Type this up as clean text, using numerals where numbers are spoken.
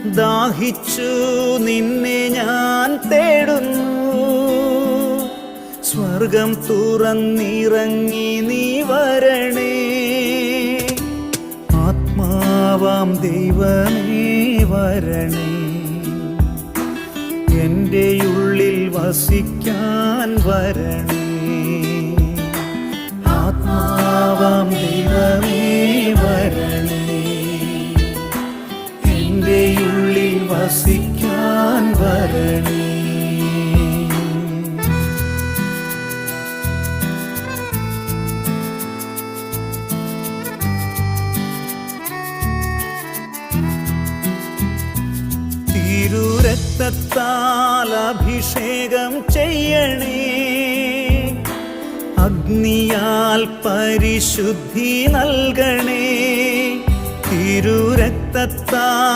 ദാഹിച്ചു നിന്നെ ഞാൻ തേടുന്നു. സ്വർഗം തുറന്നിറങ്ങി നീ വരണേ. ആത്മാവാം ദൈവമേ വരണേ. എൻ്റെ ഉള്ളിൽ വസിക്കാൻ വരണേ. ആത്മാവാം ദൈവമേ വരണേ. എൻ്റെ ഉള്ളിൽ വസിക്കാൻ വരണേ. തിരുരക്തത്താൽ അഭിഷേകം ചെയ്യണേ. അഗ്നിയാൽ പരിശുദ്ധി നൽകണേ. തിരുരക്തത്താൽ